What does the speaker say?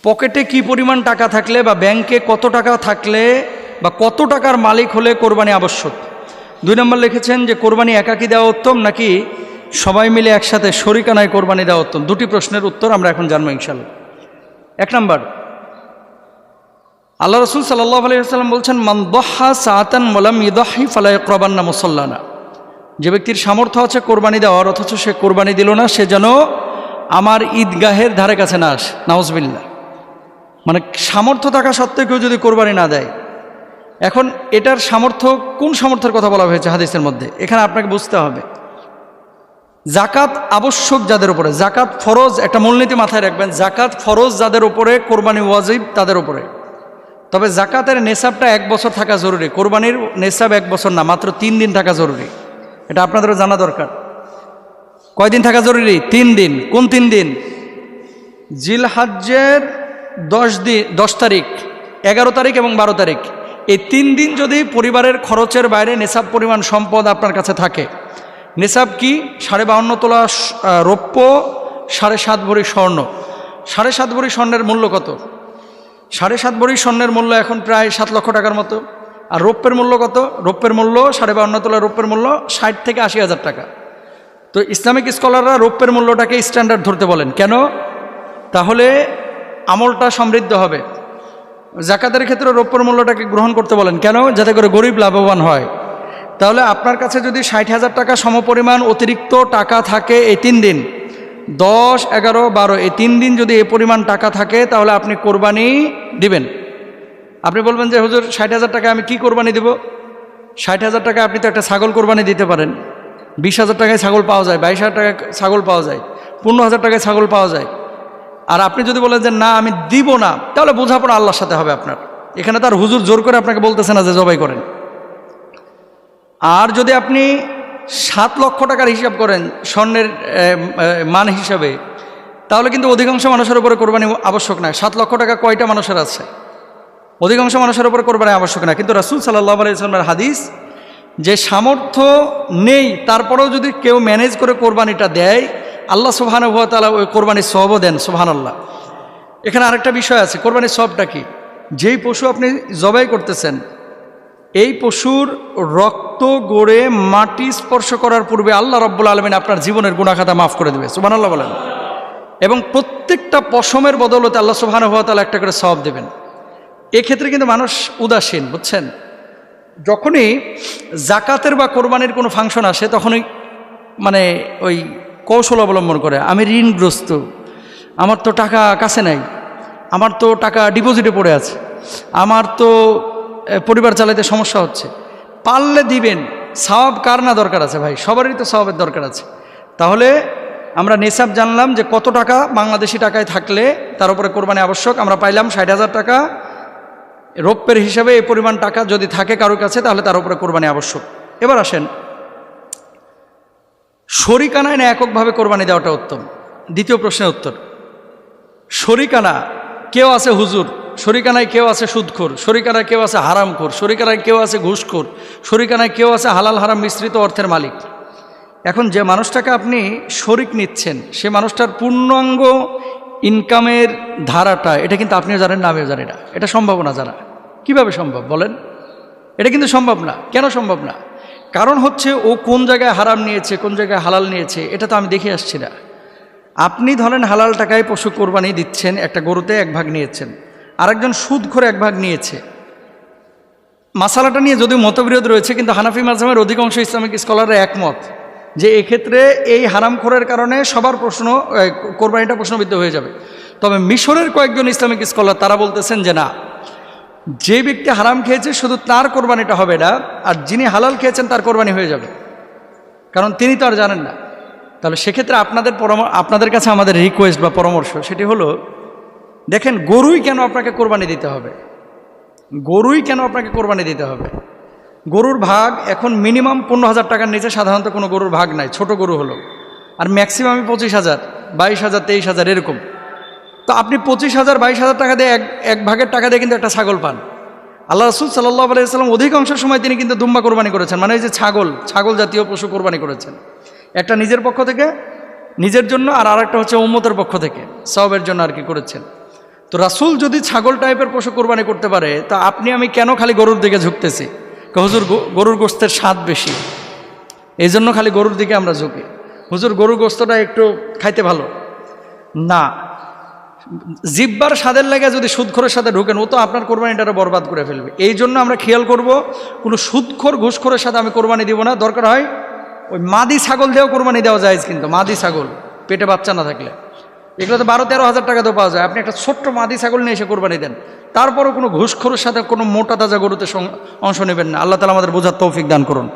পকেটে কি পরিমাণ টাকা থাকলে বা ব্যাংকে কত টাকা থাকলে বা কত টাকার মালিক হলে কোরবানি আবশ্যক। 2 নম্বর লিখেছেন যে কোরবানি একাকী দেওয়া উত্তম নাকি সবাই মিলে একসাথে শরিকানায় কোরবানি দেওয়া উত্তম। 2টি প্রশ্নের উত্তর আমরা এখন জানবো ইনশাআল্লাহ। 1 নম্বর, আল্লাহ রাসূল সাল্লাল্লাহু আলাইহি ওয়াসাল্লাম বলছেন, মান দাহা সাআতান ওয়া লাম ইউদাহি ফালা ইয়াকরাবান্না মুসাল্লানা। যে ব্যক্তির সামর্থ্য আছে কোরবানি দেওয়ার, অথচ সে কোরবানি দিল না, সে যেন আমার ঈদগাহের ধারে কাছে না আসে। নাউজুবিল্লাহ। মানে সামর্থ্য থাকা সত্ত্বেও কেউ যদি কোরবানি না দেয়, এখন এটার সামর্থ্য, কোন সামর্থ্যের কথা বলা হয়েছে হাদিসের মধ্যে, এখানে আপনাকে বুঝতে হবে। জাকাত আবশ্যক যাদের উপরে, জাকাত ফরজ, একটা মূলনীতি মাথায় রাখবেন, জাকাত ফরজ যাদের উপরে, কোরবানি ওয়াজিব তাদের উপরে। তবে জাকাতের নেশাবটা 1 বছর থাকা জরুরি। কোরবানির নেশাব 1 বছর না, মাত্র 3 দিন থাকা জরুরি। এটা আপনাদেরও জানা দরকার। কয়দিন থাকা জরুরি? 3 দিন। কোন 3 দিন? জিলহজ্জের 10 তারিখ, 11 তারিখ এবং 12 তারিখ। এই 3 দিন যদি পরিবারের খরচের বাইরে নেশাব পরিমাণ সম্পদ আপনার কাছে থাকে। নেশাব কি? 52.5 তোলা রৌপ্য, 7.5 ভরি স্বর্ণ। 7.5 ভরি স্বর্ণের মূল্য কত? 7.5 ভরি স্বর্ণের মূল্য এখন প্রায় 7 লক্ষ টাকার মতো। আর রৌপ্যের মূল্য কত? রৌপ্যের মূল্য 52.5 তোলা রৌপ্যের মূল্য 60 থেকে 80 হাজার টাকা। তো ইসলামিক স্কলাররা রৌপ্যের মূল্যটাকে স্ট্যান্ডার্ড ধরতে বলেন। কেন? তাহলে আমলটা সমৃদ্ধ হবে। জাকাতের ক্ষেত্রে রৌপ্যের মূল্যটাকে গ্রহণ করতে বলেন। কেন? যাতে করে গরিব লাভবান হয়। তাহলে আপনার কাছে যদি 60,000 টাকা সমপরিমাণ অতিরিক্ত টাকা থাকে এই 3 দিন, 10, 11, 12, এই 3 দিন যদি এই পরিমাণ টাকা থাকে, তাহলে আপনি কোরবানি দিবেন। আপনি বলবেন যে হুজুর 60,000 টাকা আমি কি কোরবানি দেব? 60,000 টাকা আপনি তো একটা ছাগল কোরবানি দিতে পারেন। 20,000 টাকায় ছাগল পাওয়া যায়, 22,000 টাকায় ছাগল পাওয়া যায়, 15,000 টাকায় ছাগল পাওয়া যায়। আর আপনি যদি বলেন যে না আমি দিব না, তাহলে বোঝাপড়া আল্লাহর সাথে হবে আপনার। এখানে তার হুজুর জোর করে আপনাকে বলতেছে না যে জবাই করেন। আর যদি আপনি 7 লক্ষ টাকার হিসাব করেন স্বর্ণের মান হিসাবে, তাহলে কিন্তু অধিকাংশ মানুষের উপরে কোরবানি আবশ্যক নয়। 7 লক্ষ টাকা কয়টা মানুষের আছে? অধিকাংশ মানুষের উপরে কোরবানি আবশ্যক না। কিন্তু রাসূল সাল্লাল্লাহু আলাইহি ওয়াসাল্লামের হাদিস, যে সামর্থ্য নেই তারপরেও যদি কেউ ম্যানেজ করে কোরবানিটা দেয়, আল্লাহ সুবহানাহু ওয়া তাআলা ওই কোরবানির সওয়াবও দেন। সুবহানাল্লাহ। এখানে আরেকটা বিষয় আছে, কোরবানির সওয়াবটা কি? যেই পশু আপনি জবাই করতেছেন, এই পশুর রক্ত গড়ে মাটি স্পর্শ করার পূর্বে আল্লাহ রাব্বুল আলামিন আপনার জীবনের গুনাহ খাতা মাফ করে দেবে। সুবহানাল্লাহ বলেন। এবং প্রত্যেকটা পশমের বদৌলতে আল্লাহ সুবহানাহু ওয়া তাআলা একটা করে সওয়াব দেবেন। এক্ষেত্রে কিন্তু মানুষ উদাসীন, বুঝছেন? যখনই জাকাতের বা কোরবানির কোনো ফাংশন আসে, তখনই মানে ওই কৌশল অবলম্বন করে, আমি ঋণগ্রস্ত, আমার তো টাকা কাছে নাই, আমার তো টাকা ডিপোজিটে পড়ে আছে, আমার তো পরিবার চালাইতে সমস্যা হচ্ছে। পারলে দিবেন। সওয়াব কার না দরকার আছে ভাই? সবারই তো সওয়াবের দরকার আছে। তাহলে আমরা নেশাব জানলাম যে কত টাকা বাংলাদেশি টাকায় থাকলে তার উপরে কোরবানি আবশ্যক। আমরা পাইলাম 60,000 টাকা রৌপ্যের হিসাবে এই পরিমাণ টাকা যদি থাকে কারোর কাছে, তাহলে তার উপরে কোরবানি আবশ্যক। এবার আসেন, শরিকানায় না এককভাবে কোরবানি দেওয়াটা উত্তম? দ্বিতীয় প্রশ্নের উত্তর, শরিকানা কেউ আছে হুজুর, শরিকানায় কেউ আছে সুদখোর, শরিকানায় কেউ আছে হারামখোর, শরিকানায় কেউ আছে ঘুষখোর, শরিকানায় কেউ আছে হালাল হারাম মিশ্রিত অর্থের মালিক। এখন যে মানুষটাকে আপনি শরিক নিচ্ছেন, সে মানুষটার পূর্ণাঙ্গ ইনকামের ধারাটা, এটা কিন্তু আপনিও জানেন না, আমিও জানি না। এটা সম্ভব না জানা। কিভাবে সম্ভব বলেন? এটা কিন্তু সম্ভব না। কেন সম্ভব না? কারণ হচ্ছে ও কোন জায়গায় হারাম নিয়েছে, কোন জায়গায় হালাল নিয়েছে, এটা তো আমি দেখে আসছি না। আপনি ধরেন হালাল টাকায় পশু কোরবানি দিচ্ছেন, একটা গরুতে 1 ভাগ নিয়েছেন, আরেকজন সুদখোর 1 ভাগ নিয়েছে। মাসালাটা নিয়ে যদিও মতবিরোধ রয়েছে, কিন্তু হানাফি মাযহাবের অধিকাংশ ইসলামিক স্কলাররা একমত যে এক্ষেত্রে এই হারামখোরের কারণে সবার কোরবানিটা প্রশ্নবিদ্ধ হয়ে যাবে। তবে মিশরের কয়েকজন ইসলামিক স্কলার তারা বলতেছেন যে না, যে ব্যক্তি হারাম খেয়েছে শুধু তার কোরবানিটা হবে না, আর যিনি হালাল খেয়েছেন তার কোরবানি হয়ে যাবে, কারণ তিনি তো আর জানেন না। তাহলে সেক্ষেত্রে আপনাদের কাছে আমাদের রিকোয়েস্ট বা পরামর্শ, সেটি হলো, দেখেন গরুই কেন আপনাকে কোরবানি দিতে হবে? গরুই কেন আপনাকে কোরবানি দিতে হবে? গরুর ভাগ এখন মিনিমাম 15,000 টাকার নিচে সাধারণত কোনো গরুর ভাগ নাই, ছোট গরু হলো। আর ম্যাক্সিমামই 25,000, 22,000, 23,000 এরকম। তো আপনি 25,000, 22,000 টাকা দিয়ে এক ভাগের টাকা দিয়ে কিন্তু একটা ছাগল পান। আল্লাহ রাসূল সাল্লাল্লাহু আলাইহি ওয়াসাল্লাম অধিকাংশ সময় তিনি কিন্তু দুম্বা কোরবানি করেছেন, মানে এই যে ছাগল জাতীয় পশু কোরবানি করেছেন। একটা নিজের পক্ষ থেকে, নিজের জন্য, আর আরেকটা হচ্ছে উম্মতের পক্ষ থেকে সওয়াবের জন্য আর কি করেছেন। তো রাসূল যদি ছাগল টাইপের পশু কোরবানি করতে পারে, তা আপনি আমি কেন খালি গরুর দিকে ঝুঁকতেছি? হুজুর গরুর গোশতের স্বাদ বেশি, এই জন্য খালি গরুর দিকে আমরা ঝুঁকি। হুজুর গরুর গোশতটা একটু খাইতে ভালো না, জিব্বার স্বাদের লাগে যদি সুদখোরের সাথে ঢুকেন, ও তো আপনার কোরবানিটা বরবাদ করে ফেলবে। এই জন্য আমরা খেয়াল করব, কোনো সুদখোর ঘুষখোরের সাথে আমি কোরবানি দিব না। দরকার হয় ওই মাদি ছাগল দিয়েও কোরবানি দেওয়া যায়, কিন্তু মাদি ছাগল পেটে বাচ্চা না থাকলে, এগুলো তো 12-13 হাজার টাকা তো পাওয়া যায়। আপনি একটা ছোট্ট মাদি ছাগল নিয়ে এসে কোরবানি দেন, তারপরও কোনো ঘুষখোরের সাথে কোনো মোটা তাজা গরুতে অংশ নেবেন না। আল্লাহ তাআলা আমাদের বোঝার তৌফিক দান করুন।